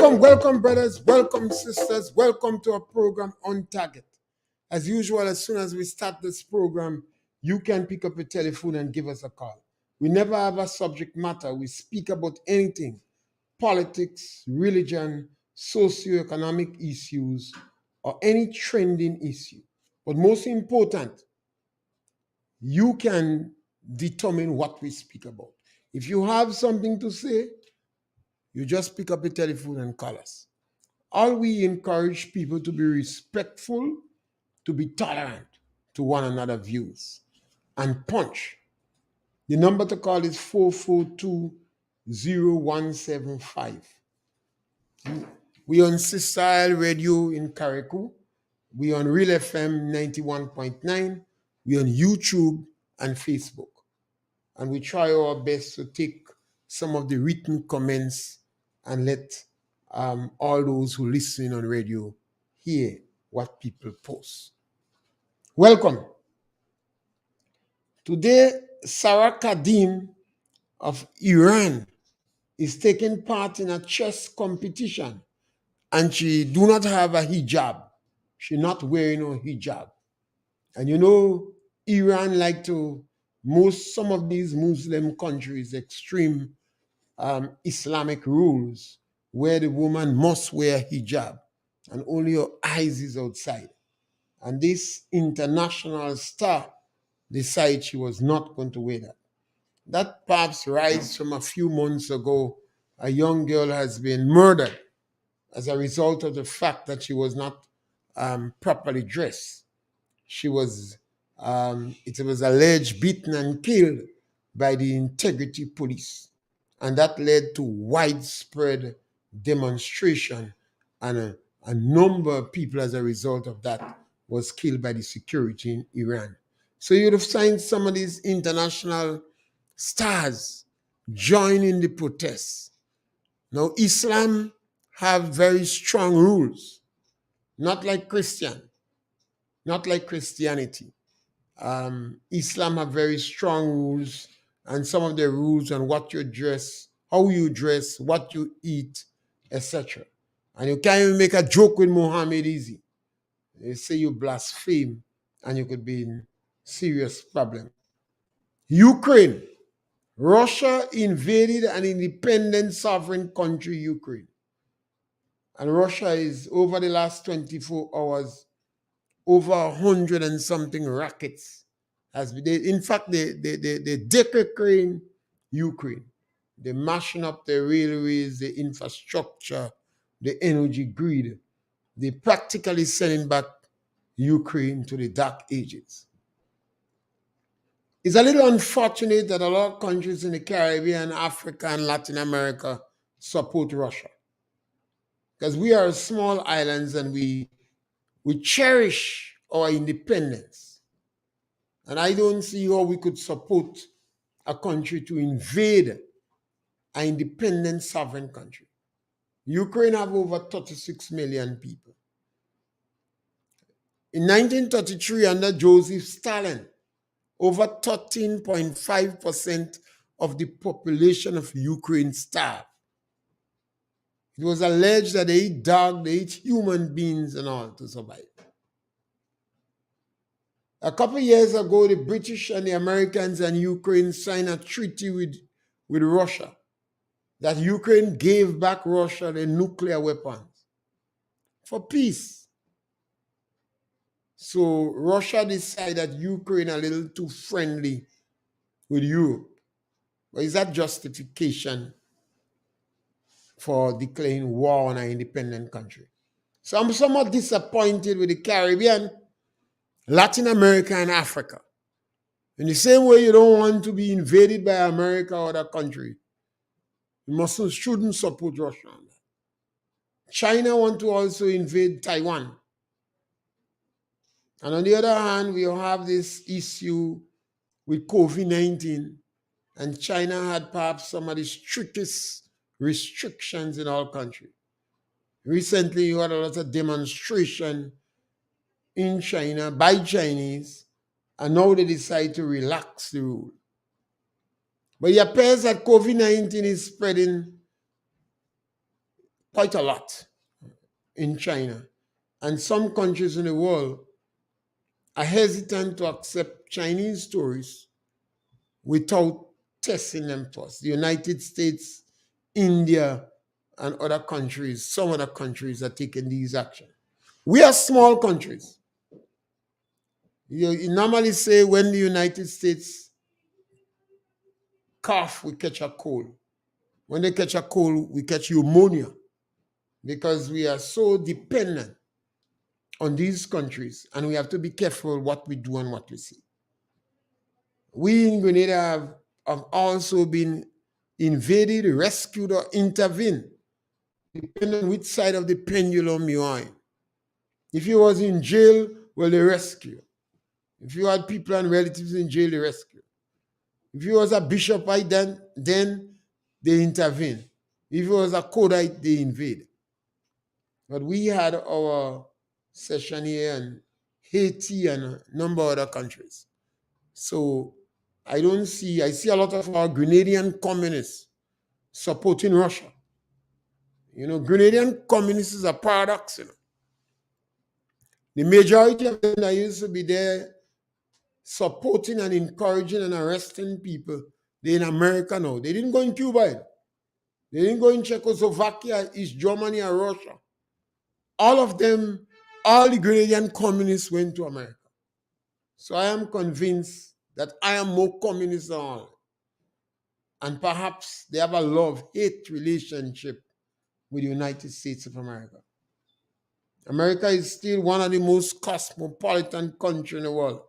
Welcome, brothers. Welcome, sisters. Welcome to our program On Target. As usual, as soon as we start this program, you can pick up a telephone and give us a call. We never have a subject matter. We speak about anything: politics, religion, socioeconomic issues, or any trending issue. But most important, you can determine what we speak about. If you have something to say, you just pick up the telephone and call us. All we encourage people to be respectful, to be tolerant to one another's views, and punch. The number to call is 442-0175. We on Sister Radio in Carriacou. We on RealFM 91.9. We on YouTube and Facebook. And we try our best to take some of the written comments and let all those who listen on radio hear what people post. Welcome. Today, Sarah Kadim of Iran is taking part in a chess competition, and she do not have a hijab. She's not wearing a hijab. And you know, Iran some of these Muslim countries, extreme Islamic rules where the woman must wear hijab and only her eyes is outside. And this international star decided she was not going to wear that. That perhaps rise from a few months ago. A young girl has been murdered as a result of the fact that she was not properly dressed. It was alleged beaten and killed by the integrity police. And that led to widespread demonstration, and a number of people as a result of that was killed by the security in Iran. So you'd have seen some of these international stars join in the protests. Now, Islam have very strong rules, not like Christianity. Islam have very strong rules, and some of the rules on what you dress, how you dress, what you eat, etc. And you can't even make a joke with Muhammad easy. They say you blaspheme, and you could be in serious problem. Ukraine. Russia invaded an independent sovereign country, Ukraine. And Russia is, over the last 24 hours, over 100 and something rockets. In fact, they decorating Ukraine. They're mashing up the railways, the infrastructure, the energy grid. They practically sending back Ukraine to the dark ages. It's a little unfortunate that a lot of countries in the Caribbean, Africa, and Latin America support Russia. Because we are small islands and we cherish our independence. And I don't see how we could support a country to invade an independent sovereign country. Ukraine have over 36 million people. In 1933, under Joseph Stalin, over 13.5% of the population of Ukraine starved. It was alleged that they eat dog, they eat human beings and all to survive. A couple of years ago, the British and the Americans and Ukraine signed a treaty with Russia that Ukraine gave back Russia the nuclear weapons for peace. So Russia decided that Ukraine a little too friendly with Europe. But is that justification for declaring war on an independent country? So I'm somewhat disappointed with the Caribbean, Latin America, and Africa. In the same way you don't want to be invaded by America or other country, you shouldn't support Russia on that. China want to also invade Taiwan. And on the other hand, we have this issue with COVID-19, and China had perhaps some of the strictest restrictions in our country. Recently, you had a lot of demonstration in China by Chinese, and now they decide to relax the rule. But it appears that COVID-19 is spreading quite a lot in China. And some countries in the world are hesitant to accept Chinese tourists without testing them first. The United States, India, and other countries, some other countries are taking these actions. We are small countries. You normally say when the United States cough, we catch a cold. When they catch a cold, we catch pneumonia because we are so dependent on these countries, and we have to be careful what we do and what we see. We in Grenada have also been invaded, rescued, or intervened, depending on which side of the pendulum you are in. If you was in jail, well, they rescue you. If you had people and relatives in jail, they rescue you. If you was a bishop, then they intervene. If you was a Kodite, they invade. But we had our session here in Haiti and a number of other countries. So I see a lot of our Grenadian communists supporting Russia. Grenadian communists is a paradox. The majority of them that used to be there supporting and encouraging and arresting people, they're in America now. They didn't go in Cuba. They didn't go in Czechoslovakia, East Germany, or Russia. All of them, all the Grenadian communists went to America. So I am convinced that I am more communist than all. And perhaps they have a love-hate relationship with the United States of America. America is still one of the most cosmopolitan countries in the world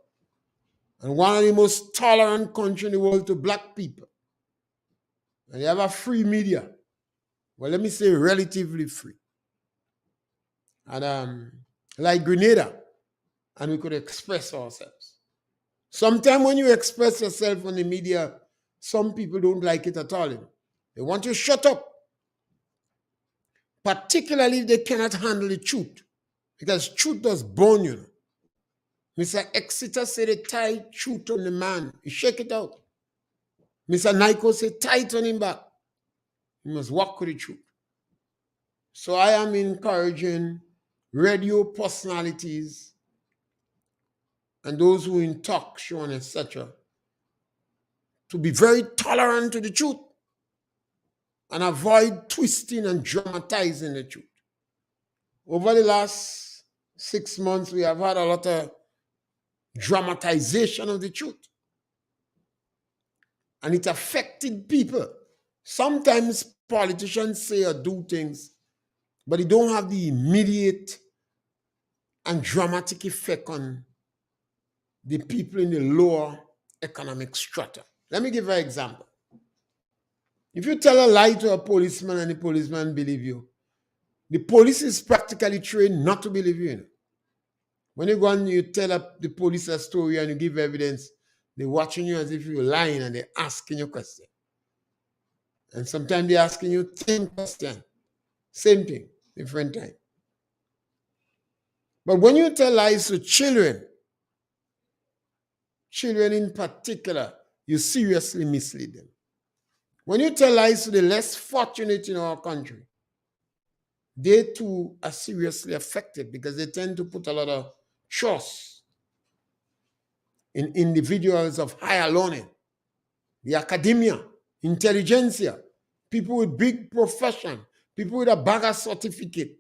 and one of the most tolerant countries in the world to black people. And they have a free media. Well, let me say relatively free. And like Grenada, and we could express ourselves. Sometimes when you express yourself on the media, some people don't like it at all. They want you to shut up. Particularly if they cannot handle the truth. Because truth does burn you. Mr. Exeter said they tie truth on the man. You shake it out. Mr. Nyko said tie it on him back. You must walk with the truth. So I am encouraging radio personalities and those who in talk show and etc. to be very tolerant to the truth and avoid twisting and dramatizing the truth. Over the last 6 months, we have had a lot of dramatization of the truth. And it affected people. Sometimes politicians say or do things, but they don't have the immediate and dramatic effect on the people in the lower economic strata. Let me give you an example. If you tell a lie to a policeman and the policeman believes you, the police is practically trained not to believe you. When you go and you tell the police a story and you give evidence, they're watching you as if you're lying and they're asking you questions. And sometimes they're asking you 10 questions. Same thing, different time. But when you tell lies to children in particular, you seriously mislead them. When you tell lies to the less fortunate in our country, they too are seriously affected because they tend to put a lot of trust in individuals of higher learning, the academia, intelligentsia, people with big profession, people with a bagger certificate.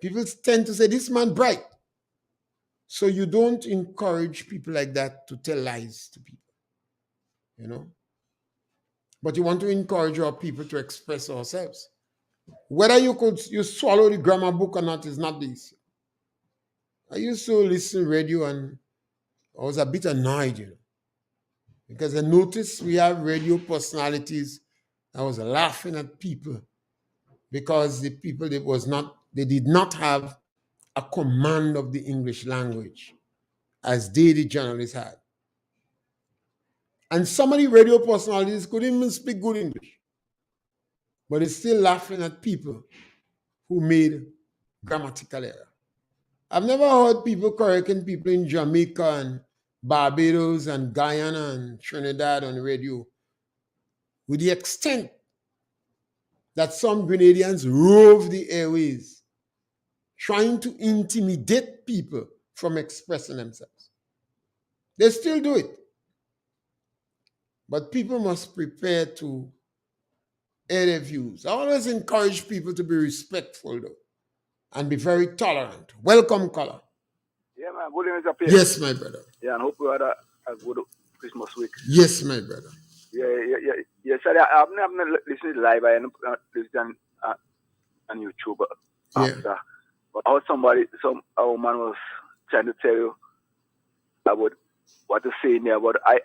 People tend to say, this man bright. So you don't encourage people like that to tell lies to people, But you want to encourage our people to express ourselves. Whether you swallow the grammar book or not is not the issue. I used to listen to radio and I was a bit annoyed, because I noticed we have radio personalities. I was laughing at people because the people they did not have a command of the English language as they, the journalists, had. And some of the radio personalities couldn't even speak good English. But they're still laughing at people who made grammatical error. I've never heard people correcting people in Jamaica and Barbados and Guyana and Trinidad on the radio with the extent that some Grenadians rove the airways, trying to intimidate people from expressing themselves. They still do it. But people must prepare to air their views. I always encourage people to be respectful, though, and be very tolerant. Welcome, caller. Yeah, man. Good evening, Mr. Pierre. Yes, my brother. Yeah, and hope you had a good Christmas week. Yes, my brother. Yeah. Sorry, I've not listened live. I listened on YouTube after. But how a woman was trying to tell you about what to say in there. But I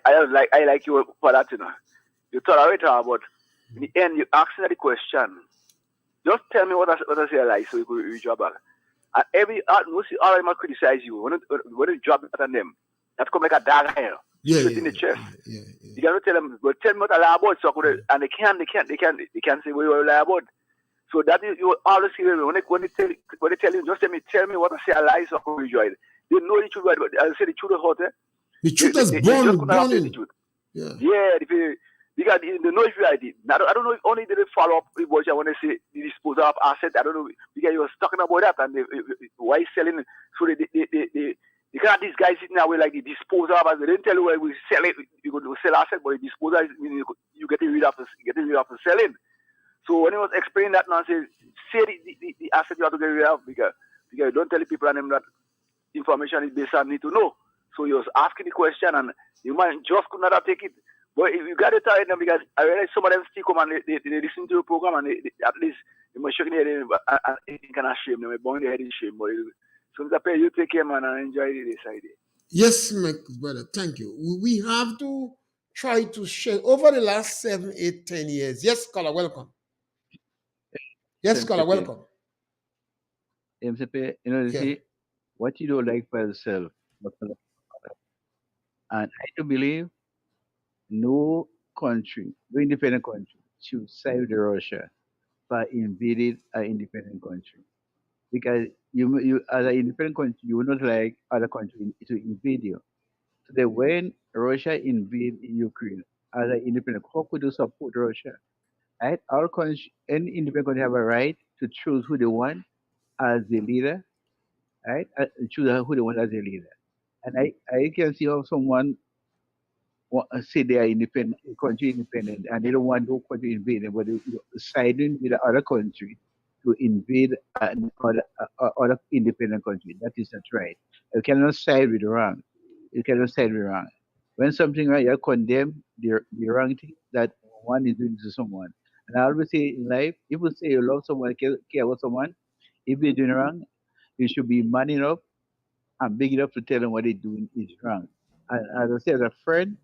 like you for that, you know. You tolerate her, but in the end, you ask her the question. Just tell me what I say like so you could reach your back. And every most all of them criticize you when you drop it on them. That come like a dagger here. In the chest. You gotta tell them, but tell me what I lie about, so and they can't say what you lie about. So that you always hear when they tell you, just tell me what I say I lie, so I can enjoy it. They know the truth, but I say the truth is hot. The truth is burning. Because they know it's reality. I don't know if only they follow up with what when they say the disposal of asset. I don't know because you was talking about that and why selling. So they got these guys sitting there with like the disposal of asset. They didn't tell you why we sell it. You go to sell asset, but the disposal is you get rid of the selling. So when he was explaining that now, say the asset you have to get rid of because you don't tell the people and them that information is based on need to know. So he was asking the question and you might just could not have taken it. But you got to tell them because I realize some of them still come and they listen to the program and at least they must shake their head and they cannot shame them. They burn their head in shame. But so Mr. Pierre, you take care, man, and enjoy this idea. Yes, my brother. Thank you. We have to try to share over the last 7, 8, 10 years. Yes, caller, welcome. Yes, caller, welcome. Mr. Pierre, you see what you don't like for yourself. And I do believe no country, no independent country, should side with Russia for invading an independent country. Because you as an independent country, you would not like other countries to invade you. So that when Russia invade Ukraine as an independent, how could you support Russia? Right? Our country, any independent country have a right to choose who they want as the leader, right? Choose who they want as the leader. And I can see how someone say they are independent, country independent, and they don't want no country invade them, but they siding with the other country to invade other independent country. That is not right. You cannot side with wrong. You cannot side with wrong. When something right, you condemn the wrong thing that one is doing to someone. And I always say in life, if you say you love someone, care about someone, if they're doing wrong, you should be man enough and big enough to tell them what they're doing is wrong. And as I said, a friend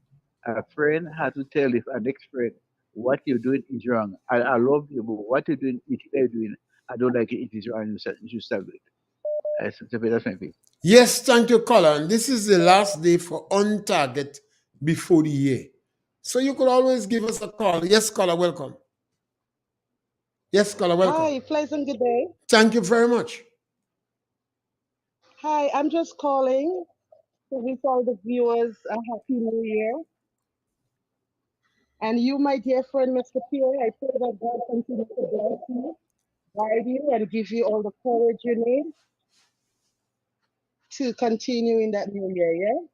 has to tell if an ex friend what you're doing is wrong. I love you, but what you're doing, if you're doing, I don't like it, it is wrong, you should stop it. That's my view. Yes, thank you, caller. And this is the last day for On Target before the year. So you could always give us a call. Yes, caller, welcome. Yes, caller, welcome. Hi, pleasant good day. Thank you very much. Hi, I'm just calling to wish all the viewers a happy new year. And you, my dear friend, Mr. Pierre, I pray that God continues to bless you, guide you, and give you all the courage you need to continue in that new year, yeah?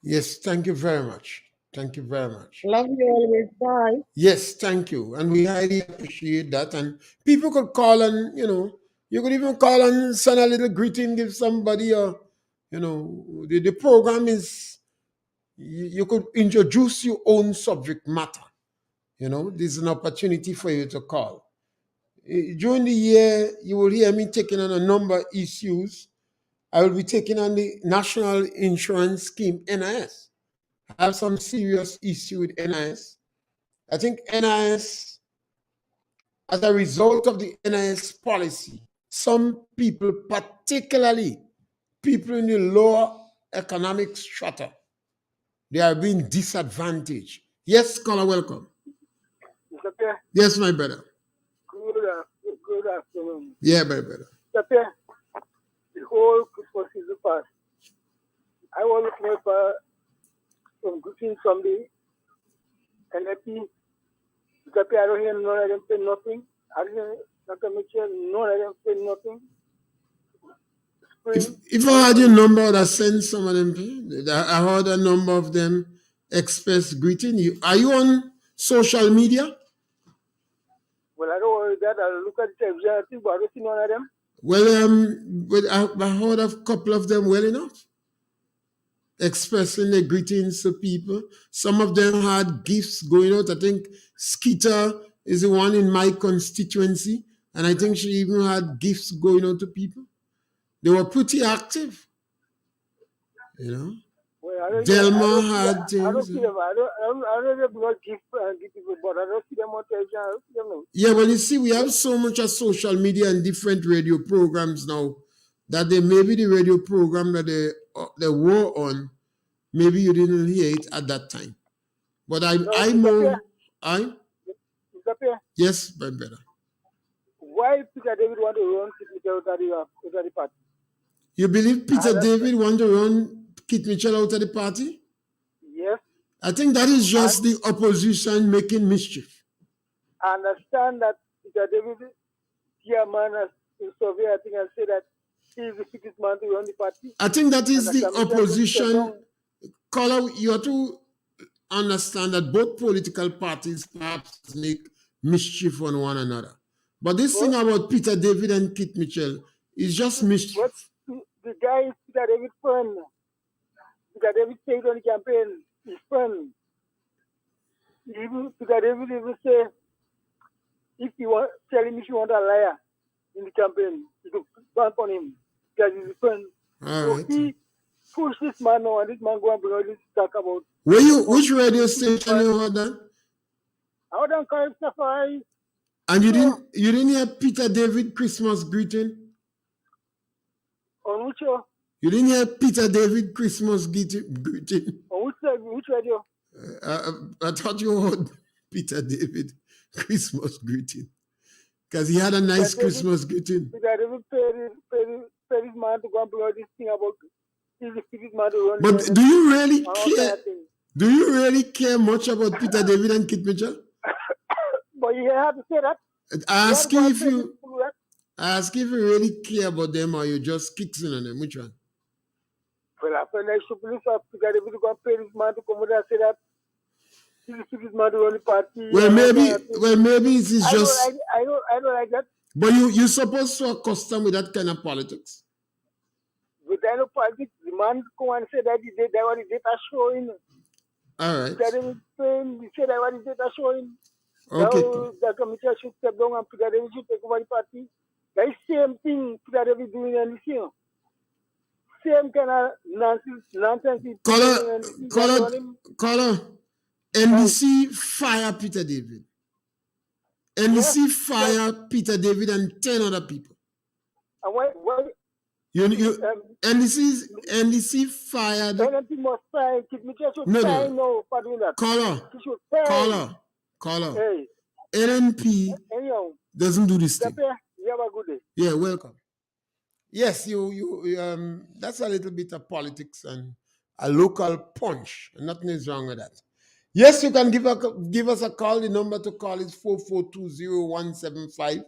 Yes, thank you very much. Thank you very much. Love you always. Bye. Yes, thank you. And we highly appreciate that. And people could call and, you could even call and send a little greeting, give somebody the program is, you could introduce your own subject matter. This is an opportunity for you to call. During the year, you will hear me taking on a number of issues. I will be taking on the National Insurance Scheme, NIS. I have some serious issue with NIS. I think NIS, as a result of the NIS policy, some people, particularly people in the lower economic strata, they are being disadvantaged. Yes, caller, welcome. Mr. Pierre? Yes, my brother. Good afternoon. Yeah, my brother. Mr. Pierre, the whole Christmas season passed. I was looking for some greeting from the NFP. Mr. Pierre, I don't hear none of them say nothing. Dr. Mitchell, none of them say nothing. If I had your number, I'd have sent some of them. I heard a number of them express greeting. Are you on social media? Well, I don't worry that. I'll look at the television, but I don't see none of them. Well, I heard of a couple of them well enough, expressing their greetings to people. Some of them had gifts going out. I think Skeeter is the one in my constituency, and I think she even had gifts going out to people. They were pretty active, you know. Well, Delma had things. I don't see them. I don't give people, but I don't see them on television. I don't see them now. Yeah, well, you see, we have so much of social media and different radio programs now that maybe the radio program that they were on, maybe you didn't hear it at that time. But I know. Mr. Pierre? Yes, my brother. Why Peter David want to run Kit Mitchell out of the party? You believe Peter David want to run Kit Mitchell out of the party? Yes. I think that is just the opposition making mischief. I understand that Peter David, chairman in survey, I think I said that he is the fittest man to run the party. I think that is the opposition. Caller, you have to understand that both political parties perhaps make mischief on one another. But this thing about Peter David and Kit Mitchell is just mischief. But the guy is Peter David's friend. Peter David stayed on the campaign. His friend. Peter David even say, if you tell him if you want a liar in the campaign, you could ban on him because he's a friend. All right. He pushed this man now, and this man go and bring all this talk about. Which radio station you heard that? I heard on Carib Safari. And you didn't hear Peter David Christmas greeting? On which show? You didn't hear Peter David Christmas greeting? On which radio? I thought you heard Peter David Christmas greeting. Because he had a nice Christmas greeting. Peter David paid his man to go and bring all this thing about he's the fittest man to run. But do you really care? Do you really care much about Peter David and Kit Mitchell? But you have to say that. I ask you if you really care about them or you just kicking on them. Which one? Well, after next to police, Peter David go and pay this man to come out and say that he's the fittest man to run the party. Well, maybe it is just. I don't like that. But you're supposed to accustom with that kind of politics. With that kind of politics, the man come and say that he did that what he did a showing. All right. Peter David he said that what he did a showing. Okay. Now the committee should step down and Peter David should take over the party. That is same thing Peter David doing in this year. Same kind of nonsense. Caller, NBC fire Peter David. NBC fire Peter David and 10 other people. And why? NBC fired. NBC must fire. Kit Mitchell should fire now for doing that. Caller. Hey. NNP doesn't do this thing. You have a good day. Yeah, welcome. Yes, you that's a little bit of politics and a local punch. Nothing is wrong with that. Yes, you can give us a call. The number to call is 4420175.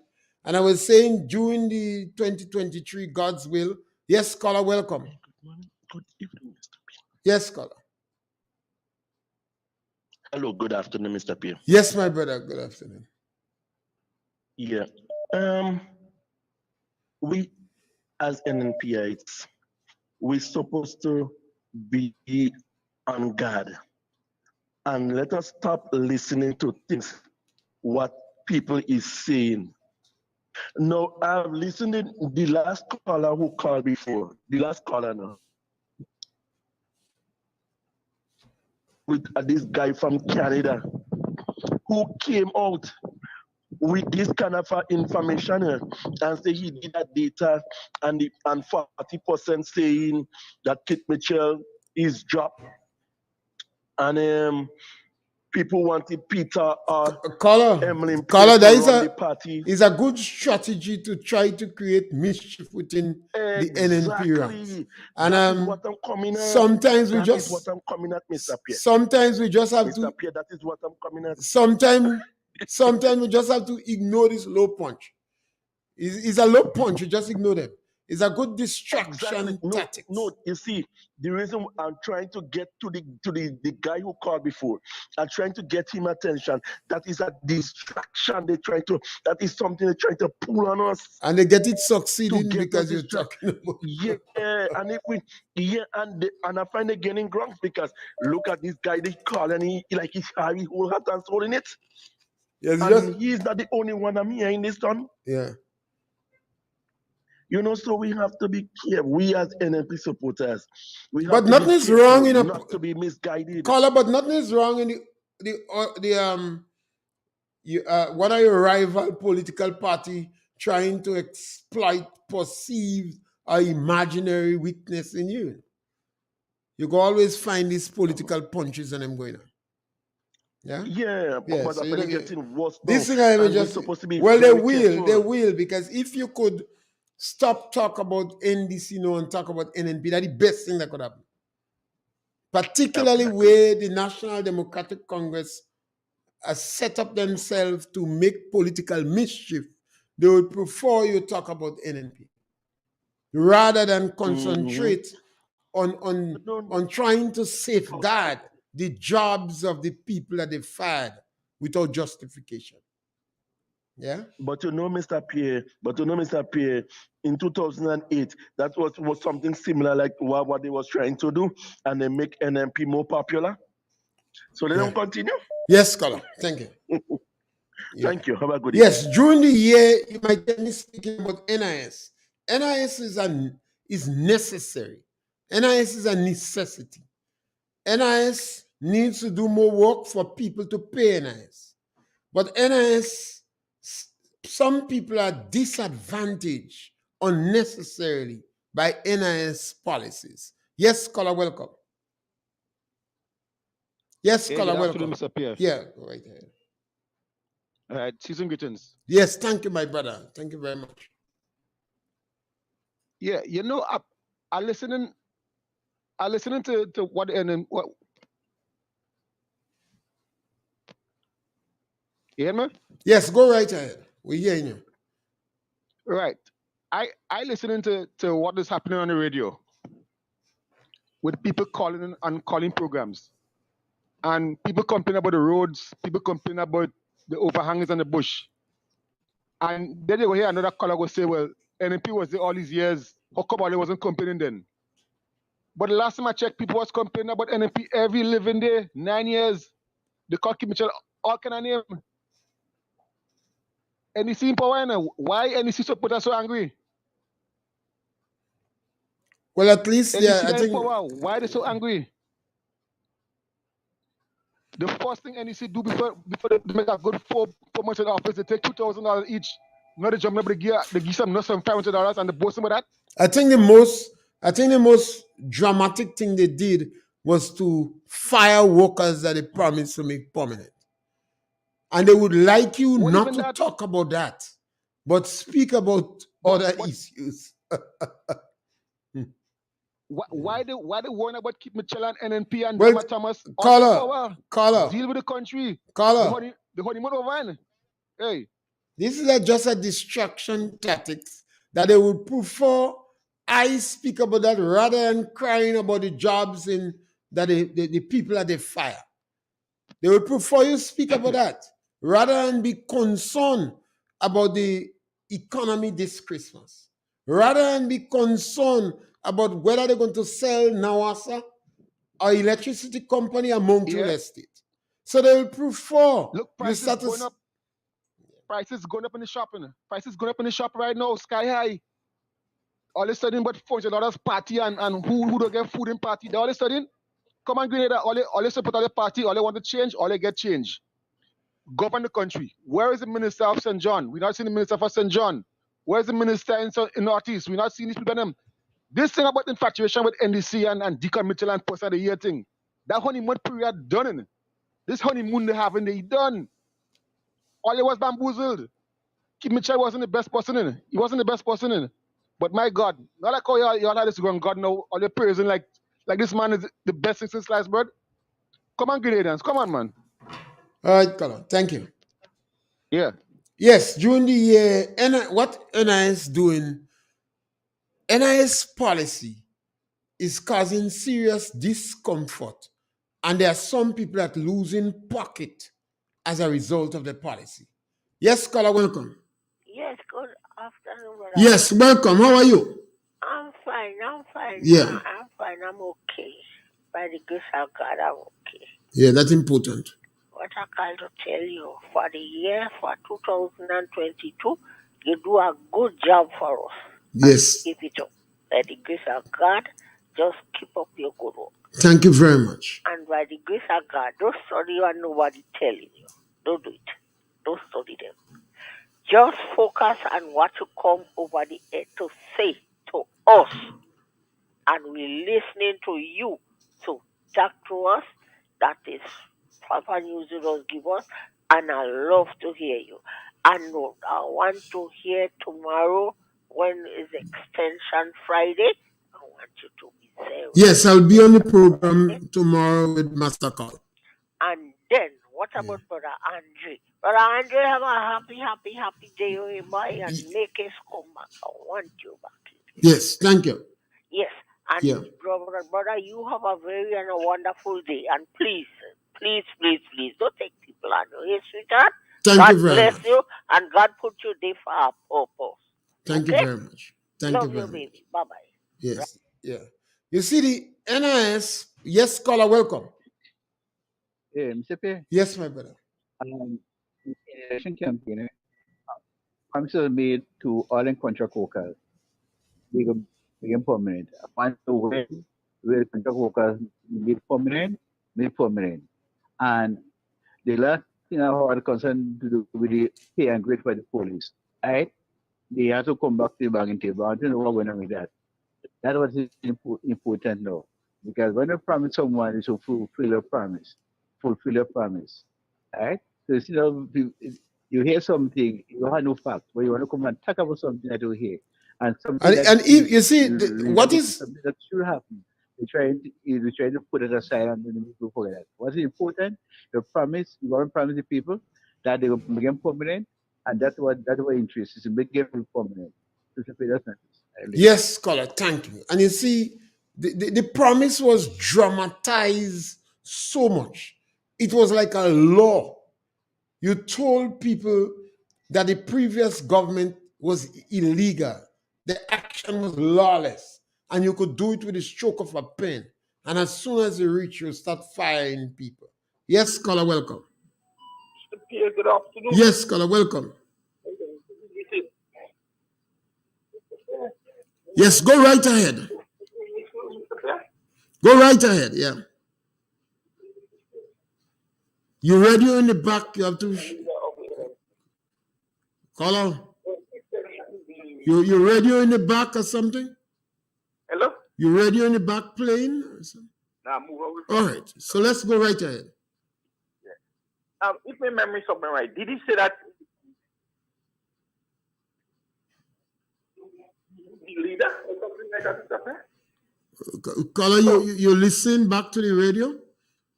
And I was saying during the 2023 God's will. Yes, caller, welcome. Good morning. Good evening, Mr. Pierre. Yes, caller. Hello, good afternoon, Mr. Pierre. Yes, my brother, good afternoon. Yeah. We as NNPites, we're supposed to be on guard. And let us stop listening to things, what people is saying. Now, I've listened to the last caller who called before, the last caller now. With this guy from Canada who came out with this kind of information and say he did that data and 40% saying that Kit Mitchell is dropped and people wanted Peter or Emily that is a good strategy to try to create mischief within the NNP ranks. And what I'm coming at. Sometimes we just what I'm coming at, Mr. Pierre. Sometimes we just have Mr. Pierre, that is what I'm coming at. Sometimes Sometimes we just have to ignore this low punch. It's a low punch, you just ignore them. It's a good distraction tactics. No, you see, the reason I'm trying to get to the guy who called before, I'm trying to get him attention. That is a distraction. That is something they're trying to pull on us. And they get it succeeding because you're talking about. Yeah, and and I find it getting grounds because look at this guy they call and he whole heart and soul in it. Yes, and he's not the only one I'm hearing this done. Yeah. So we have to be careful. We as NNP supporters, but nothing is wrong in not to be misguided. Caller, but nothing is wrong in one of your rival political party trying to exploit perceived or imaginary weakness in you. You can always find these political punches and them going on. Yeah, but so I getting worse. This thing I just supposed to be they will because if you could stop talk about NDC and talk about NNP, that's the best thing that could happen. Particularly where the National Democratic Congress has set up themselves to make political mischief, they would prefer you talk about NNP rather than concentrate on trying to safeguard the jobs of the people that they fired without justification. Yeah. But Mr. Pierre, in 2008, that was something similar like what they was trying to do, and they make NNP more popular. So they don't continue? Yes, scholar. Thank you. Thank you. Have a good Yes, during the year, you might get me speaking about NIS. NIS is necessary. NIS is a necessity. NIS needs to do more work for people to pay NIS. But NIS, some people are disadvantaged unnecessarily by NIS policies. Yes, scholar, welcome. Yes, scholar, welcome. Mr. Pierre. Yeah, go right ahead. All right, season greetings. Yes, thank you, my brother. Thank you very much. Yeah, I listening to what and what. You hear me? Yes, go right ahead. We're hearing you. Right. I listening to what is happening on the radio with people calling and calling programs. And people complaining about the roads, people complaining about the overhangings and the bush. And then they will hear another caller go say, well, NNP was there all these years. How come all they wasn't complaining then? But the last time I checked, people was complaining about NNP every living day, 9 years. They call Kim Mitchell all kind of name. NEC in power now. Why NEC supporters so angry? Well, at least NEC I think power. Why are they so angry? The first thing NEC do before they make a good 4 months in office, they take $2,000 each. Not the job, they give some $500 and they boast them with that. I think the most dramatic thing they did was to fire workers that they promised to make permanent. And they would like you not to talk about that, but speak about other issues. Why they warn about Keep Mitchell and NNP and well, Thomas? Caller. Deal with the country. Caller. The honeymoon over. Hey. This is just a distraction tactics that they would prefer I speak about that rather than crying about the jobs in that the people that they fire. They would prefer you speak about that rather than be concerned about the economy this Christmas. Rather than be concerned about whether they're going to sell Nawasa or electricity company or Mount Real Estate. So they will prefer prices going up. Prices going up in the shopping. Prices going up in the shop right now, sky high. All of a sudden, but $400 party and who don't get food in party. All of a sudden, come on, Grenada, all they support all the party, all they want to change, all they get change. Govern the country. Where is the minister of St. John? We're not seeing the minister for St. John. Where's the minister in Northeast? We're not seeing these people. This thing about infatuation with NDC and Deacon Mitchell and post of the year thing, that honeymoon period done. This honeymoon they haven't they done. All it was bamboozled. Keith Mitchell wasn't the best person in it. He wasn't the best person in it. But my God, not like how y'all had this going, God know, all the praising like this man is the best since sliced bread. Come on, Grenadians. Come on, man. All right, Colin. Thank you. Yeah. Yes, during the year, what NIS doing, NIS policy is causing serious discomfort. And there are some people that losing pocket as a result of the policy. Yes, caller, welcome. Yes, good afternoon, brother. Yes, welcome. How are you? I'm fine. Yeah. I'm fine. I'm okay. By the grace of God, I'm okay. Yeah, that's important. What I call to tell you, for the year for 2022, you do a good job for us. Yes. Keep it up. By the grace of God, just keep up your good work. Thank you very much. And by the grace of God, don't study what nobody telling you. Don't do it. Don't study them. Just focus on what you come over the air to say to us. And we're listening to you. So talk to us. That is Papa News does give us. And I love to hear you. And I want to hear tomorrow when is Extension Friday. I want you to be there. Yes, I'll be on the program tomorrow with Master Call. And then, what about Brother Andre? Brother Andre, have a happy day, boy, and make us come back. I want you back. Yes, thank you. Yes, and brother, you have a very and a wonderful day. And please, don't take people on you. Yes, sweetheart. God bless you, and God put you there for a purpose. Thank you very much. Love you, baby. Bye bye. Yes, yeah. You see the NIS. Yes, caller, welcome. Yeah, Mr. Pierre. Yes, my brother. In the election campaign, promises made to all and contract workers. They become permanent. Once the way where contract workers made permanent. And the last thing I had concern to do with the pay and grade for the police, right? They have to come back to the bargaining table. I don't know what went on with that. That was important now. Because when you promise someone, you should fulfill your promise. Right? So instead of you hear something, you have no fact, but you want to come and talk about something that you hear. And something you see, what is something that should happen. You're trying to put it aside and then people forget that. What's important? You want to promise the people that they will become permanent, and that's what interest is to make it permanent. Yes, caller, thank you. And you see, the promise was dramatized so much. It was like a law. You told people that the previous government was illegal. The action was lawless. And you could do it with a stroke of a pen. And as soon as you reach, you start firing people. Yes, caller, welcome. Mr. Pierre, good afternoon. Yes, caller, welcome. Yes, go right ahead. Go right ahead, yeah. Your radio in the back, you have to... Caller? Your radio in the back or something? Hello? Your radio in the back playing? Nah, move over. All right, so let's go right ahead. Yeah. If my memory is something right, did he say that the leader or something like that? Caller, you listen back to the radio?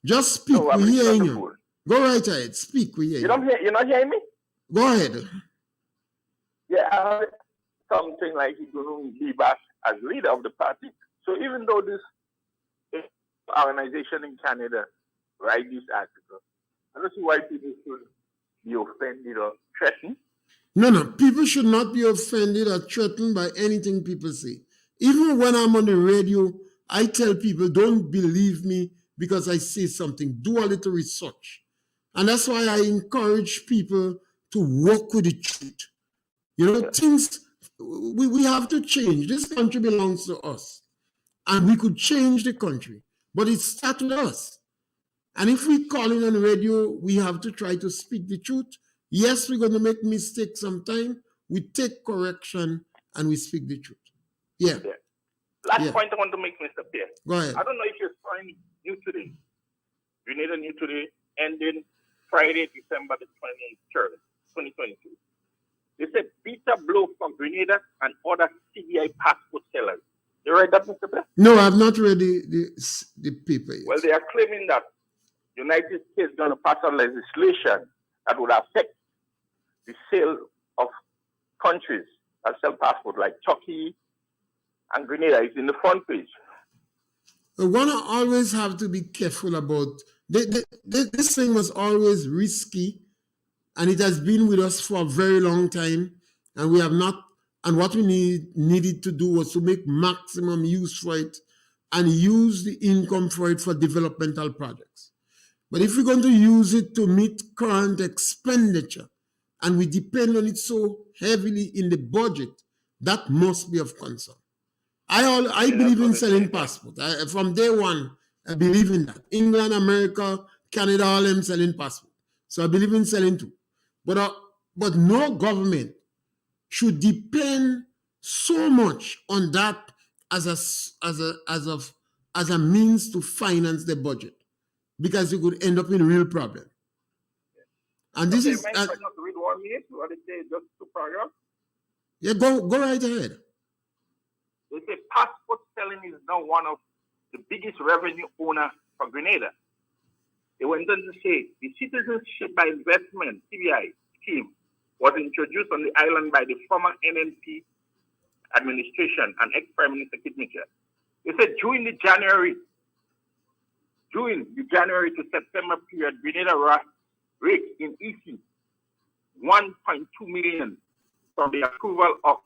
Just speak, we're hearing you. Go right ahead, speak, we hear you. You're not hearing me? Go ahead. Yeah, I heard something like he's going to be back as leader of the party. So even though this organization in Canada write this article, I don't see why people should be offended or threatened. No, people should not be offended or threatened by anything people say. Even when I'm on the radio, I tell people, don't believe me because I say something. Do a little research. And that's why I encourage people to work with the truth. You know, things, we have to change. This country belongs to us. And we could change the country. But it starts with us. And if we call in on the radio, we have to try to speak the truth. Yes, we're going to make mistakes sometime. We take correction and we speak the truth. Yeah. Last point I want to make, Mr. Pierre. Go ahead. I don't know if you're signing new today. You need a new today ending Friday, December the 23rd, 2022. They said beta blow for Grenada and other CBI passport sellers. You read that, Mr. Pierre? No, I've not read the paper yet. Well, they are claiming that the United States is going to pass a legislation that would affect the sale of countries that sell passport like Turkey and Grenada is in the front page. One always have to be careful about this thing was always risky, and it has been with us for a very long time, and we have not. And what we needed to do was to make maximum use for it, and use the income for it for developmental projects. But if we're going to use it to meet current expenditure, and we depend on it so heavily in the budget, that must be of concern. I believe in selling passport. From day one, I believe in that. England, America, Canada, all them selling passport. So I believe in selling too. But no government should depend so much on that as a means to finance the budget, because you could end up in real problem. And this is just read 1 minute. What it say? Just 2 paragraphs. Yeah, go right ahead. They say passport selling is now one of the biggest revenue owners for Grenada. They went on to say the citizenship by investment (CBI) scheme was introduced on the island by the former NNP administration and ex-Prime Minister Kit Mitchell. They said during the January to September period, Grenada raked in EC 1.2 million from the approval of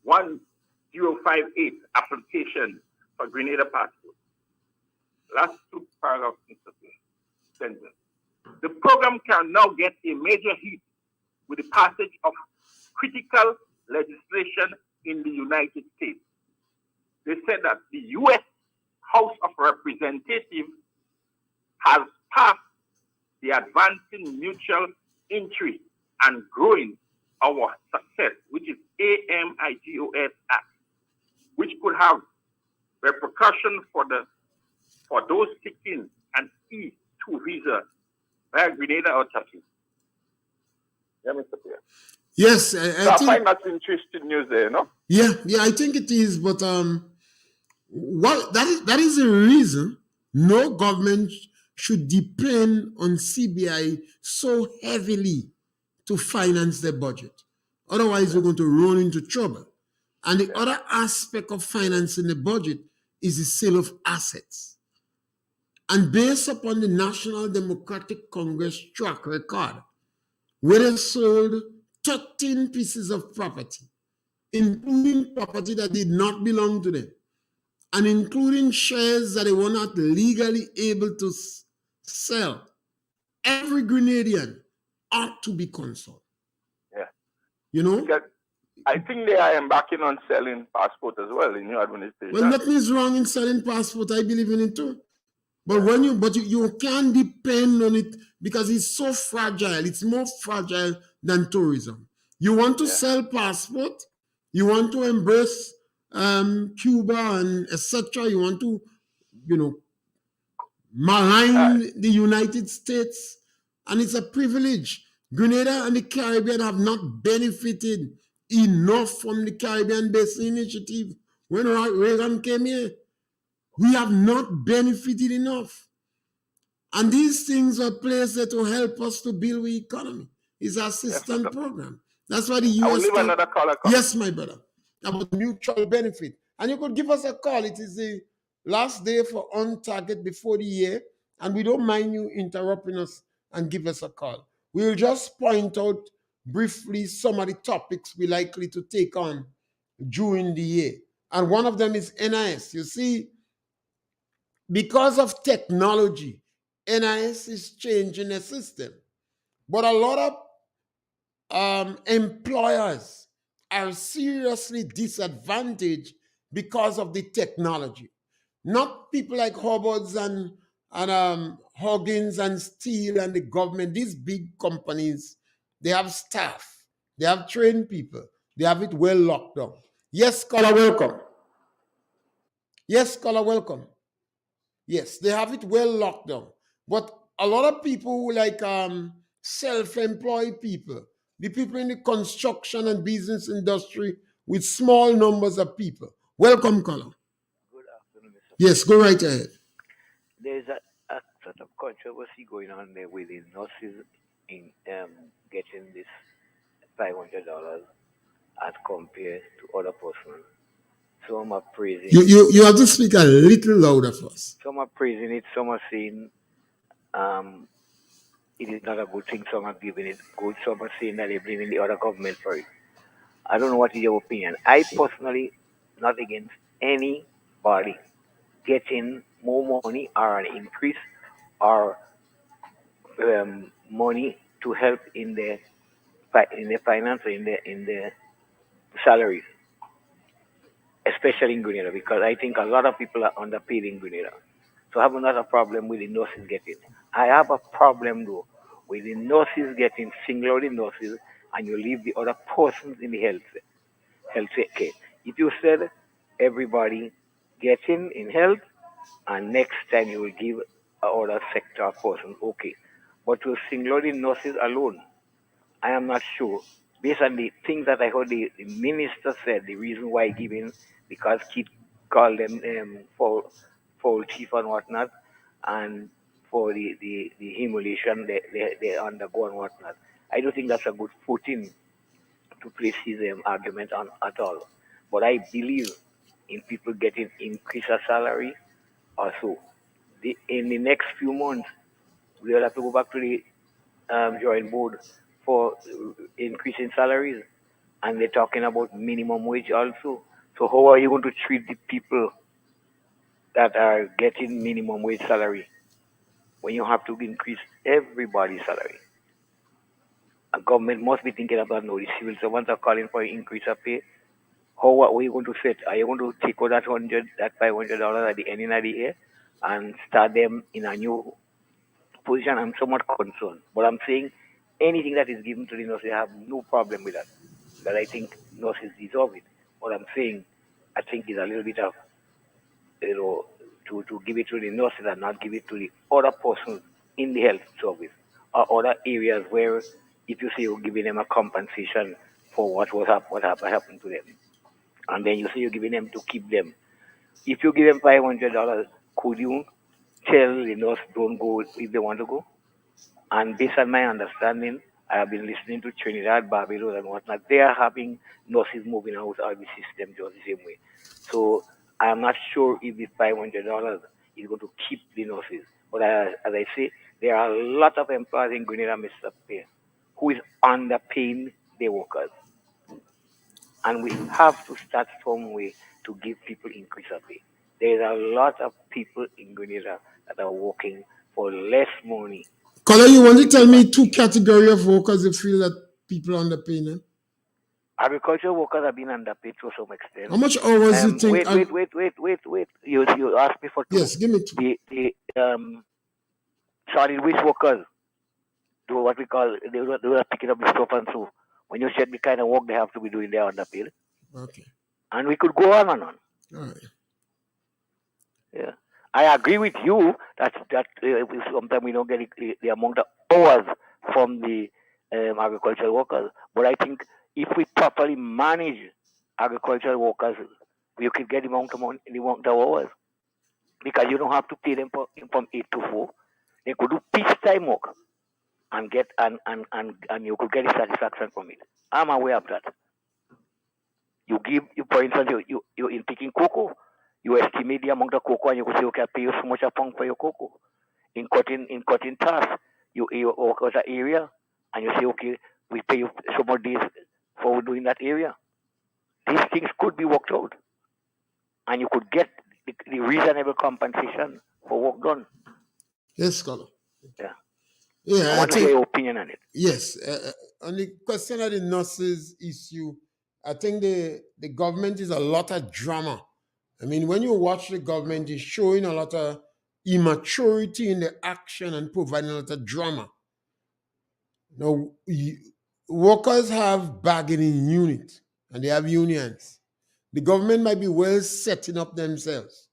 1058 applications for Grenada passport. Last 2 paragraphs, Mr. Sentence. The program can now get a major hit with the passage of critical legislation in the United States. They said that the U.S. House of Representatives has passed the Advancing Mutual Interest and Growing Our Success, which is AMIGOS Act, which could have repercussions for those seeking an E2 visa via Grenada or Turkey. Yeah, Mr. Pierre. Yes, I find that interesting news there, no? Yeah, I think it is, but that is the reason no government should depend on CBI so heavily to finance their budget. Otherwise, we're going to run into trouble. And the other aspect of financing the budget is the sale of assets. And based upon the National Democratic Congress track record, where they sold 13 pieces of property, including property that did not belong to them, and including shares that they were not legally able to sell, every Grenadian ought to be consulted. Yeah. You know? Because I think they are embarking on selling passport as well in your administration. Well, nothing is wrong in selling passport. I believe in it too. But you can't depend on it because it's so fragile. It's more fragile than tourism. You want to sell passport, you want to embrace Cuba and etc. You want to, malign the United States, and it's a privilege. Grenada and the Caribbean have not benefited enough from the Caribbean Basin Initiative. When Reagan came here, we have not benefited enough. And these things are placed to help us to build the economy. It's an assistance program. That's why the U.S. I will leave another caller. Yes, my brother. About mutual benefit. And you could give us a call. It is the last day for On Target before the year. And we don't mind you interrupting us and give us a call. We'll just point out briefly some of the topics we're likely to take on during the year. And one of them is NIS. You see, because of technology, NIS is changing the system. But a lot of employers are seriously disadvantaged because of the technology. Not people like Hubbards and Huggins and Steele and the government. These big companies, they have staff. They have trained people. They have it well locked down. Yes, caller, welcome. Yes, caller, welcome. Yes, they have it well locked down. But a lot of people who like self-employed people, the people in the construction and business industry with small numbers of people. Welcome, caller. Good afternoon, Mr. Yes, go right ahead. There's a sort of controversy going on there with the nurses in getting this $500 as compared to other persons. Some are praising. You have to speak a little louder for us. Some are praising it. Some are saying um, it is not a good thing. Some are giving it good. Some are saying that they're blaming the other government for it. I don't know what is your opinion. I personally not against anybody getting more money or an increase or money to help in the finance or in the salaries, especially in Grenada, because I think a lot of people are underpaid in Grenada. So I have not a problem with the nurses getting. I have a problem though with the nurses getting singularly nurses and you leave the other persons in the health care. If you said everybody getting in health and next time you will give other sector person, okay. But to singularly nurses alone, I am not sure. Based on the things that I heard the minister said, the reason why giving, because kids call them for chief and whatnot, and for the humiliation they undergo and whatnot. I don't think that's a good footing to place his argument on at all. But I believe in people getting increase of salary or so. In the next few months, we'll have to go back to the drawing board for increasing salaries, and they're talking about minimum wage also. So how are you going to treat the people that are getting minimum wage salary when you have to increase everybody's salary? A government must be thinking about no. The civil servants are calling for an increase of pay. How are you going to set? Are you going to take out that $500 at the end of the year and start them in a new position? I'm somewhat concerned, but I'm saying anything that is given to the nurses, I have no problem with that. But I think nurses deserve it. What I'm saying, I think is a little bit of, to give it to the nurses and not give it to the other persons in the health service or other areas where, if you say you're giving them a compensation for what happened to them, and then you say you're giving them to keep them. If you give them $500, could you tell the nurse don't go if they want to go? And based on my understanding, I have been listening to Trinidad, Barbados, and whatnot. They are having nurses moving out of the system just the same way. So I am not sure if the $500 is going to keep the nurses. But as I say, there are a lot of employers in Grenada, Mr. Pierre, who is underpaying their workers. And we have to start some way to give people increase of pay. There are a lot of people in Grenada that are working for less money. Color, you want to tell me two category of workers you feel that people underpay them? Agricultural workers have been underpaid to some extent. How much hours you think? Wait. You asked me for two. Yes, give me two. The solid waste workers do what we call they were picking up the stuff and so. When you check the kind of work they have to be doing, they're underpaid. Okay. And we could go on and on. All right. Yeah, I agree with you that sometimes we don't get the amount of hours from the agricultural workers. But I think if we properly manage agricultural workers, you can get the amount of hours, because you don't have to pay them from 8 to 4. They could do peacetime work and get and you could get the satisfaction from it. I'm aware of that. You give you, for instance, you in picking cocoa, you estimate the amount of cocoa and you could say, okay, I pay you so much a pound for your cocoa. In cutting tasks, you work out an area and you say, okay, we pay you so much days for doing that area. These things could be worked out, and you could get the reasonable compensation for work done. Yes, Scholar. Yeah. Yeah, I want to hear your opinion on it. Yes. On the question of the nurses issue, I think the government is a lot of drama. I mean, when you watch the government, it's showing a lot of immaturity in the action and providing a lot of drama. Now, workers have bargaining units and they have unions. The government might be well setting up themselves.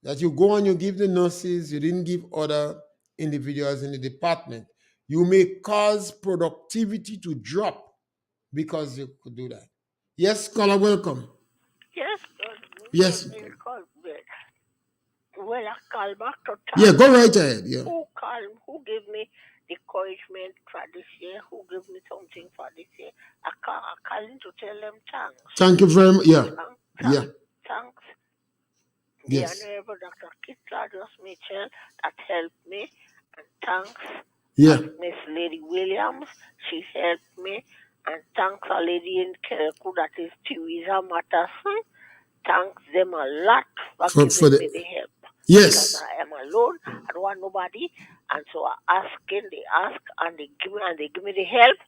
That you go and you give the nurses, you didn't give other individuals in the department. You may cause productivity to drop because you could do that. Yes, caller, welcome. Yes. Yes. Well, I call back to talk. Yeah, go right ahead. Yeah. Who gave me the encouragement for this year, who give me something for this year. I calling to tell them thanks. Thank you very much. Yeah. Thanks. The Yes. Honorable Dr. Kitladus Mitchell that helped me, and thanks Miss Lady Williams, she helped me, and thanks a lady in Kelku that is Teresa Matterson. Thanks them a lot for giving me the help. Yes. Because I am alone, I don't want nobody, and so they ask, and they give me the help,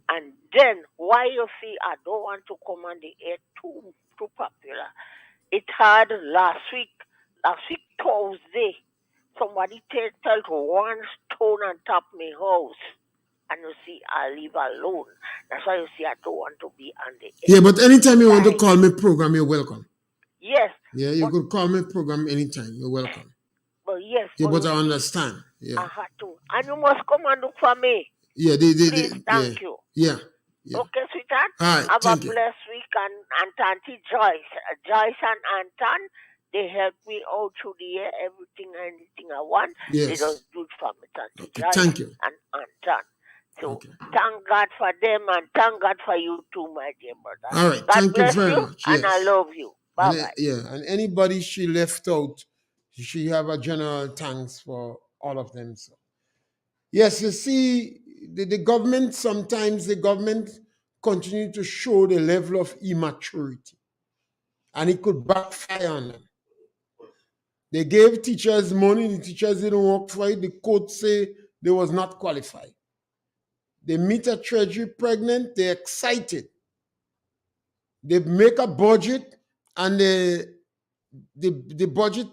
and then why you see I don't want to come on the air too popular. It had last week Thursday, somebody tell one stone on top of my house. And you see, I live alone. That's why you see, I don't want to be on the air. Yeah, but anytime you want to call me program, you're welcome. Yes. Yeah, you could call me program anytime. You're welcome. But yes. Yeah, but I understand. Yeah. I had to. And you must come and look for me. Yeah, Please, thank you. Yeah. Okay, sweetheart. All right, have a blessed week, and Auntie Joyce and Anton, they help me all through the year, anything I want. Yes. They just do it for me, Auntie Joyce thank you. and Anton. So thank God for them, and thank God for you too, my dear brother. All right, God thank bless you very you, much. and I love you. Bye-bye. And anybody she left out, she have a general thanks for all of them. So. Yes, you see, the government, sometimes the government continue to show the level of immaturity, and it could backfire on them. They gave teachers money, the teachers didn't work for it, the court say they was not qualified. They meet a treasury pregnant, they're excited. They make a budget, and the budget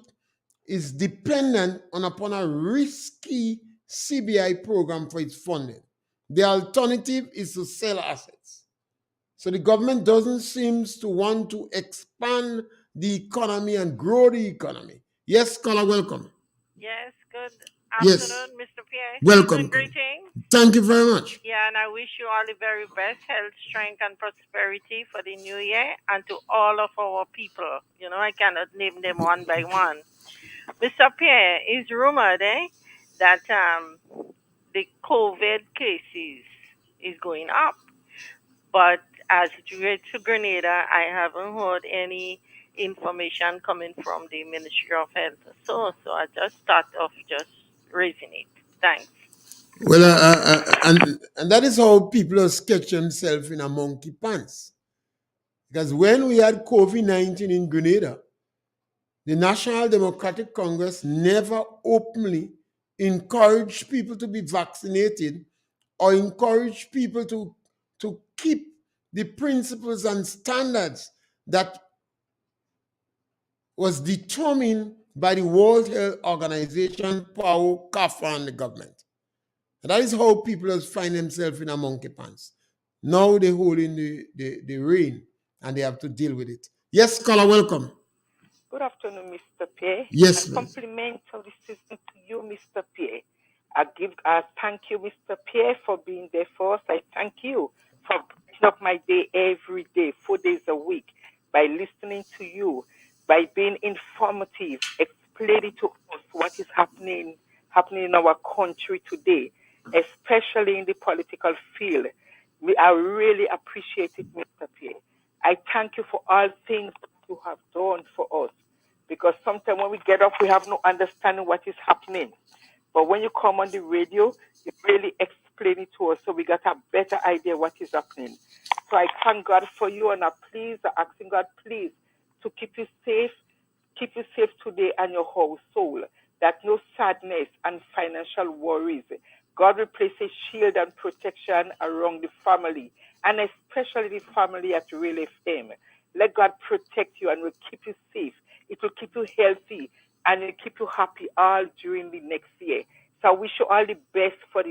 is dependent upon a risky CBI program for its funding. The alternative is to sell assets. So the government doesn't seem to want to expand the economy and grow the economy. Yes, caller, welcome. Yes, good afternoon, Mr. Pierre. Welcome. Greetings. Thank you very much. Yeah, and I wish you all the very best health, strength, and prosperity for the new year, and to all of our people. You know, I cannot name them one by one. Mr. Pierre, it's rumored that the COVID cases is going up. But as it relates to Grenada, I haven't heard any information coming from the Ministry of Health. So I just thought of just raising it. Thanks. Well, and that is how people are sketch themselves in a monkey pants. Because when we had COVID-19 in Grenada, the National Democratic Congress never openly encouraged people to be vaccinated or encouraged people to keep the principles and standards that was determined by the World Health Organization, PAO, CAFA, and the government. And that is how people find themselves in a monkey pants. Now they're holding the rein, and they have to deal with it. Yes, caller, welcome. Good afternoon, Mr. Pierre. Yes, and compliment of the season to you, Mr. Pierre. I thank you, Mr. Pierre, for being there for us. I thank you for breaking up my day every day, 4 days a week, by listening to you, by being informative, explaining to us what is happening in our country today, especially in the political field. I really appreciate it, Mr. Pierre. I thank you for all things you have done for us. Because sometimes when we get up, we have no understanding what is happening. But when you come on the radio, you really explain it to us, so we got a better idea what is happening. So I thank God for you, and I'm asking God, please, to keep you safe today and your whole soul, that no sadness and financial worries. God will place a shield and protection around the family, and especially the family at RealFM. Let God protect you and will keep you safe. It will keep you healthy, and it will keep you happy all during the next year. So I wish you all the best for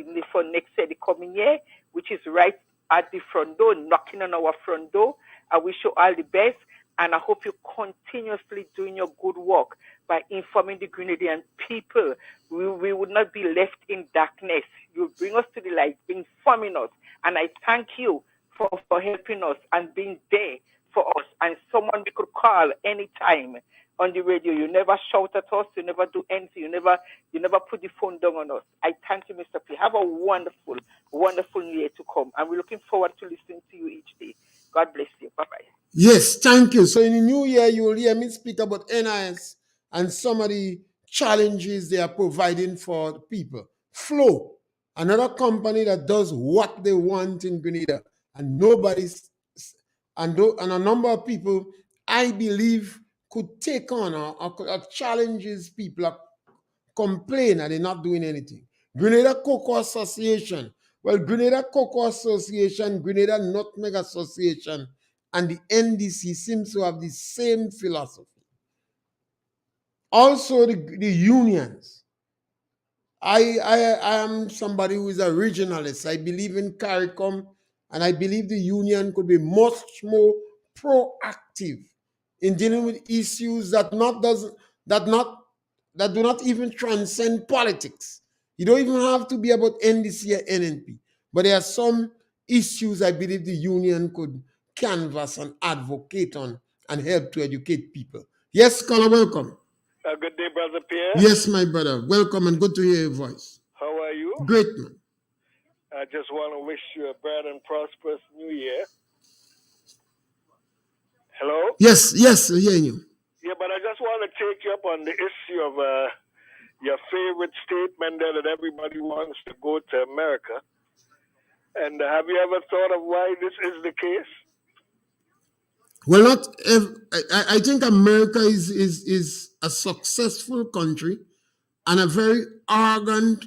next year, the coming year, which is right at the front door, knocking on our front door. I wish you all the best, and I hope you continuously doing your good work by informing the Grenadian people. We would not be left in darkness. You bring us to the light, informing us, and I thank you for helping us and being there for us, and someone we could call anytime. on the radio. You never shout at us. You never do anything. You never put the phone down on us. I thank you, Mr. P. Have a wonderful, wonderful new year to come. And we're looking forward to listening to you each day. God bless you. Bye-bye. Yes, thank you. So in the new year, you will hear me speak about NIS and some of the challenges they are providing for the people. Flow, another company that does what they want in Grenada, and and a number of people, I believe, could take on or challenges people are complain and they're not doing anything. Grenada Cocoa Association. Well, Grenada Cocoa Association, Grenada Nutmeg Association, and the NDC seems to have the same philosophy. Also, the unions. I am somebody who is a regionalist. I believe in CARICOM, and I believe the union could be much more proactive in dealing with issues that do not even transcend politics. You don't even have to be about NDC or NNP, but there are some issues I believe the union could canvass and advocate on and help to educate people. Yes, caller, welcome. Good day, Brother Pierre. Yes, my brother. Welcome and good to hear your voice. How are you? Great, man. I just want to wish you a bright and prosperous new year. Hello? Yes, I'm hearing you. Yeah, but I just want to take you up on the issue of your favorite statement there that everybody wants to go to America. And have you ever thought of why this is the case? Well, I think America is a successful country and a very arrogant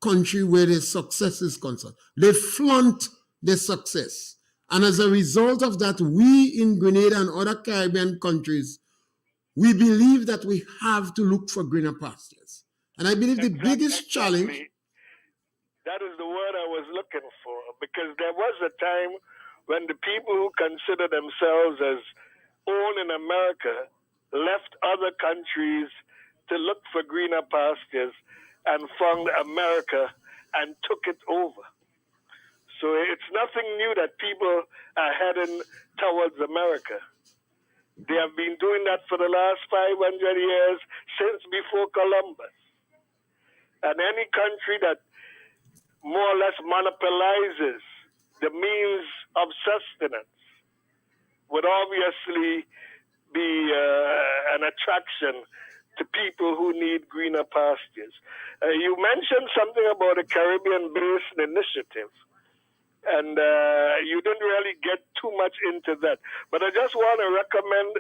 country where the success is concerned. They flaunt their success. And as a result of that, we in Grenada and other Caribbean countries, we believe that we have to look for greener pastures. And I believe the biggest challenge... That is the word I was looking for, because there was a time when the people who consider themselves as own in America left other countries to look for greener pastures and found America and took it over. So it's nothing new that people are heading towards America. They have been doing that for the last 500 years, since before Columbus. And any country that more or less monopolizes the means of sustenance would obviously be an attraction to people who need greener pastures. You mentioned something about a Caribbean Basin Initiative, and you didn't really get too much into that. But I just want to recommend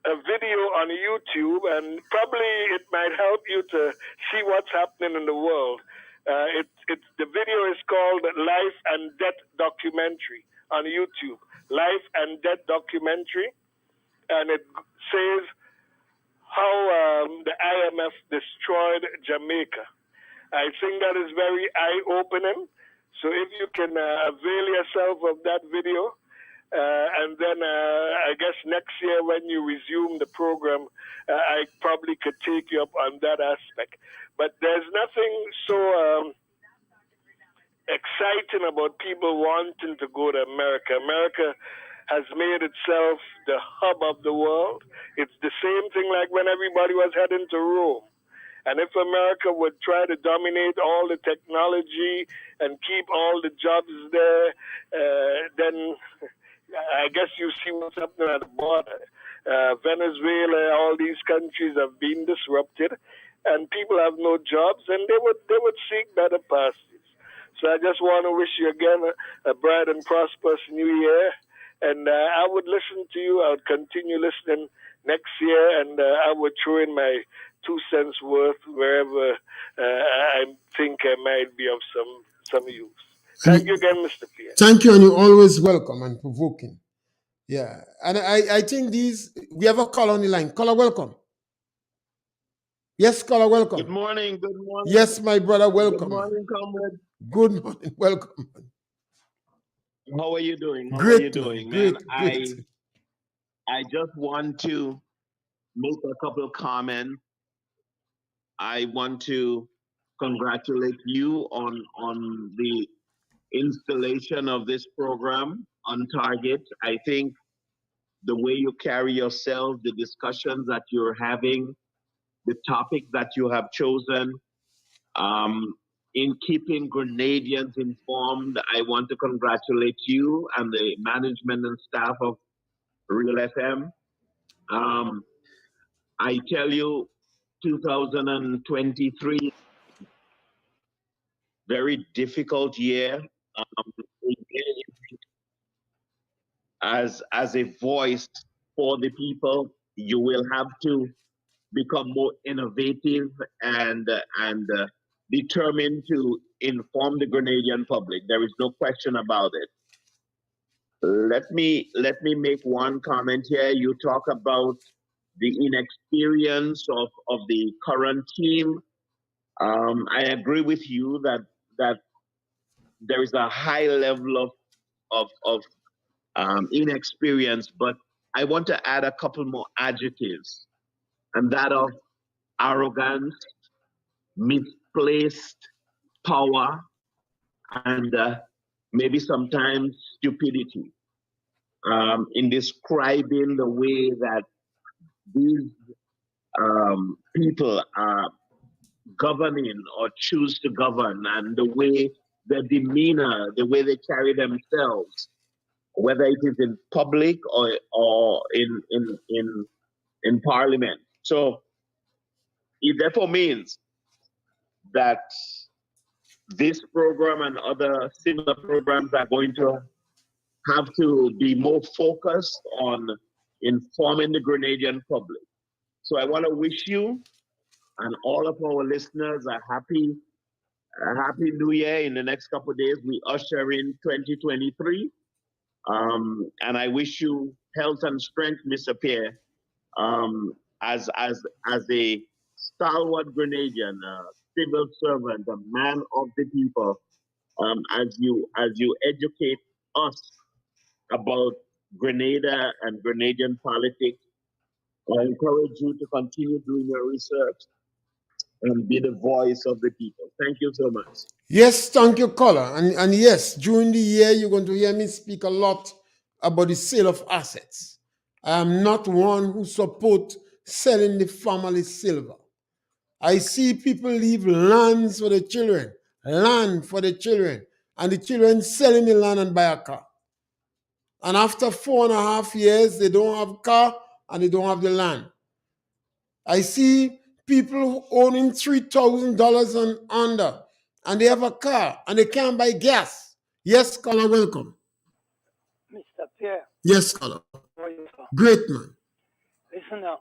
a video on YouTube, and probably it might help you to see what's happening in the world. The video is called Life and Death Documentary on YouTube. Life and Death Documentary. And it says how the IMF destroyed Jamaica. I think that is very eye-opening. So if you can avail yourself of that video, and then I guess next year when you resume the program, I probably could take you up on that aspect. But there's nothing so exciting about people wanting to go to America. America has made itself the hub of the world. It's the same thing like when everybody was heading to Rome. And if America would try to dominate all the technology and keep all the jobs there, then I guess you see what's happening at the border. Venezuela, all these countries have been disrupted, and people have no jobs, and they would seek better pastures. So I just want to wish you again a bright and prosperous new year, and I would listen to you. I would continue listening next year, and I would throw in my 2 cents worth wherever I think I might be of some use. Thank you again, Mr. Pierre. Thank you, and you're always welcome and provoking. Yeah, and I think we have a caller on the line. Caller, welcome. Yes, caller, welcome. Good morning, good morning. Yes, my brother, welcome. Good morning, comrade. Good morning, welcome. How are you doing? How Great, are you doing, great, man? great. I just want to make a couple of comments. I want to congratulate you on the installation of this program on target. I think the way you carry yourself, the discussions that you're having, the topic that you have chosen. In keeping Grenadians informed, I want to congratulate you and the management and staff of RealFM. I tell you, 2023, very difficult year. As a voice for the people, you will have to become more innovative and determined to inform the Grenadian public. There is no question about it. Let me make one comment here. You talk about the inexperience of the current team. I agree with you that there is a high level of inexperience, but I want to add a couple more adjectives, and that of arrogance, misplaced power, and maybe sometimes stupidity in describing the way that these people are governing or choose to govern, and the way their demeanor, the way they carry themselves, whether it is in public or in parliament. So it therefore means that this program and other similar programs are going to have to be more focused on informing the Grenadian public. So I want to wish you and all of our listeners a happy New Year. In the next couple of days, we usher in 2023. And I wish you health and strength, Mr. Pierre, as a stalwart Grenadian, civil servant, a man of the people, as you educate us about Grenada and Grenadian politics. I encourage you to continue doing your research and be the voice of the people. Thank you so much. Yes, thank you, caller. And yes, during the year, you're going to hear me speak a lot about the sale of assets. I am not one who support selling the family silver. I see people leave lands for the children, land for the children, and the children selling the land and buy a car. And after 4.5 years, they don't have car and they don't have the land. I see people owning $3,000 and under, and they have a car and they can't buy gas. Yes, caller, welcome. Mr. Pierre. Yes, caller. How are you, sir? Great, man. Listen now.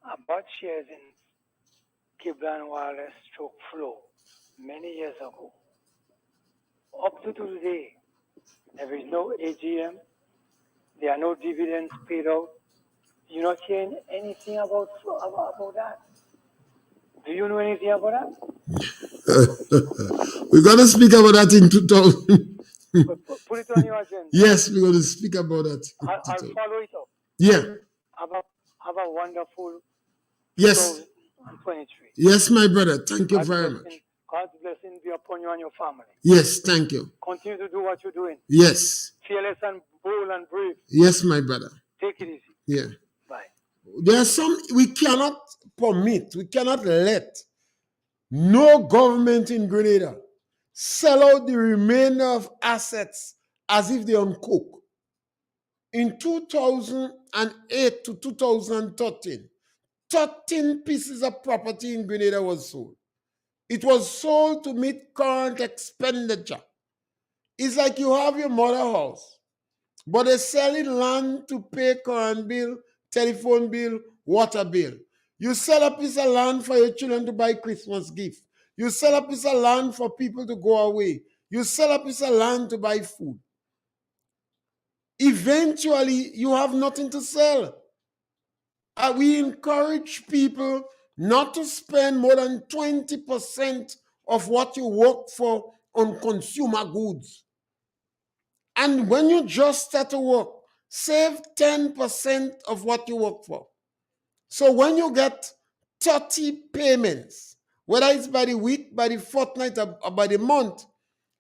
I bought shares in Kiblan Wireless Stroke Flow many years ago. Up to today, there is no AGM. There are no dividends paid out. You not hear anything about that? Do you know anything about that? We're going to speak about that in 2000. Put it on your agenda. Yes, we're going to speak about that. I'll follow it up. Yeah. Have a wonderful yes. 2023. Yes, my brother. Thank you very much. God's blessing be upon you and your family. Yes, thank you. Continue to do what you're doing. Yes. Fearless and bold and brave. Yes, my brother. Take it easy. Yeah. Bye. There are some we cannot permit, we cannot let no government in Grenada sell out the remainder of assets as if they're on coke. In 2008 to 2013, 13 pieces of property in Grenada was sold. It was sold to meet current expenditure. It's like you have your mother house, but they're selling land to pay current bill, telephone bill, water bill. You sell a piece of land for your children to buy Christmas gift. You sell a piece of land for people to go away. You sell a piece of land to buy food. Eventually, you have nothing to sell. We encourage people not to spend more than 20% of what you work for on consumer goods. And when you just start to work, save 10% of what you work for. So when you get 30 payments, whether it's by the week, by the fortnight, or by the month,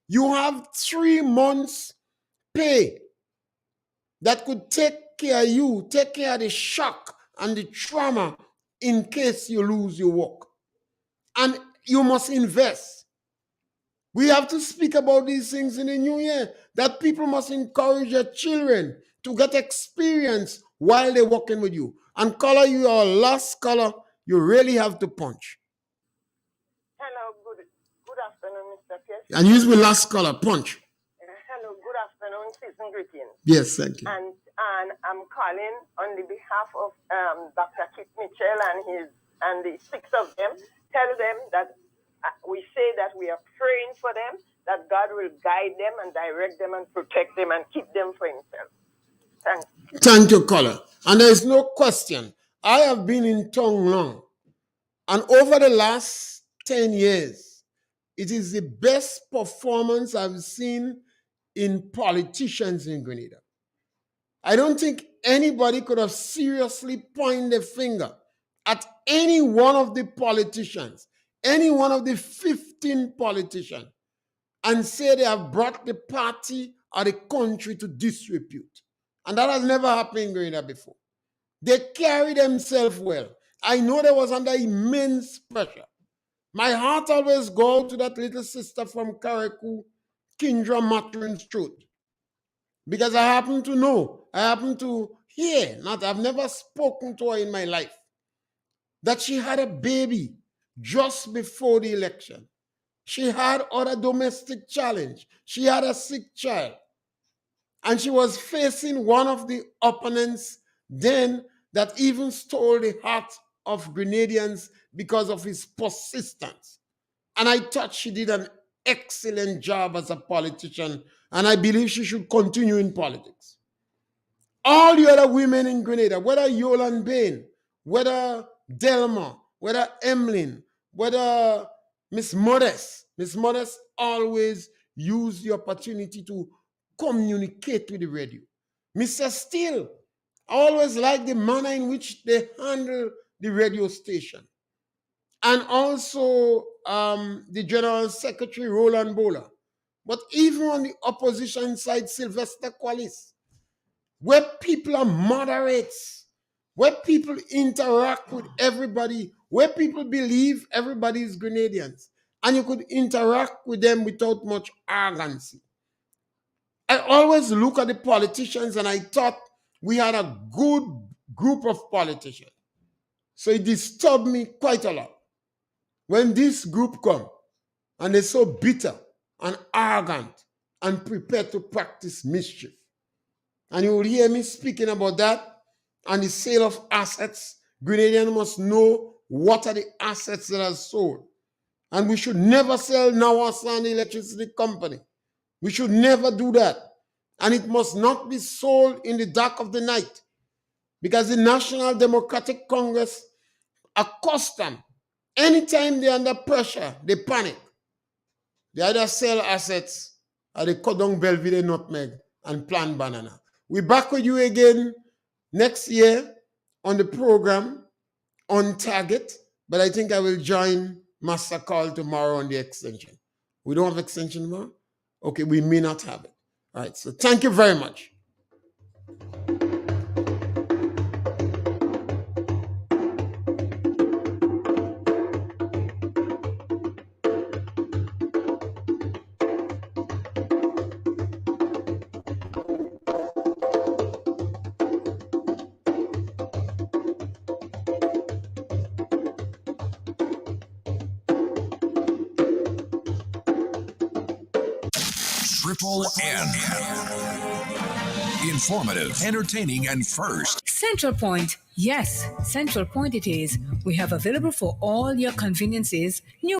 you have 3 months' pay that could take care of you, take care of the shock and the trauma in case you lose your work. And you must invest. We have to speak about these things in the new year, that people must encourage their children to get experience while they're working with you. And color, you are last color, you really have to punch. Hello, good afternoon, Mr. Pierre. And use my last color, punch. Hello, good afternoon, season greetings. Yes, thank you. And I'm calling on the behalf of Dr. Kit Mitchell and the 6 of them. Tell them that we say that we are praying for them, that God will guide them and direct them and protect them and keep them for himself. Thanks. Thank you, caller. And there is no question. I have been in Tongue long. And over the last 10 years, it is the best performance I've seen in politicians in Grenada. I don't think anybody could have seriously pointed a finger at any one of the politicians, any one of the 15 politicians, and say they have brought the party or the country to disrepute. And that has never happened in Grenada before. They carry themselves well. I know they was under immense pressure. My heart always goes to that little sister from Karakou, Kindra Matrin's truth. Because I happen to hear, I've never spoken to her in my life, that she had a baby just before the election. She had other domestic challenge. She had a sick child. And she was facing one of the opponents then that even stole the heart of Grenadians because of his persistence. And I thought she did an excellent job as a politician, and I believe she should continue in politics. All the other women in Grenada, whether Yolan Bain, whether Delma, whether Emlyn, whether Miss Modest always used the opportunity to communicate with the radio. Mr. Steele, I always like the manner in which they handle the radio station. And also the General Secretary, Roland Bowler. But even on the opposition side, Sylvester Qualis, where people are moderates, where people interact with everybody, where people believe everybody is Grenadians, and you could interact with them without much arrogancy. I always look at the politicians and I thought we had a good group of politicians. So it disturbed me quite a lot when this group come and they're so bitter and arrogant and prepared to practice mischief. And you will hear me speaking about that and the sale of assets. Grenadians must know what are the assets that are sold. And we should never sell Nawasan Electricity Company. We should never do that. And it must not be sold in the dark of the night, because the National Democratic Congress accustomed, anytime they're under pressure, they panic. They either sell assets or they cut down Belvedere nutmeg and plant banana. We're back with you again next year on the program on target, but I think I will join Master Carl tomorrow on the extension. We don't have extension tomorrow? Okay, we may not have it. All right, so thank you very much. Triple N. Informative, entertaining, and first. Central Point. Yes, Central Point it is. We have available for all your conveniences. New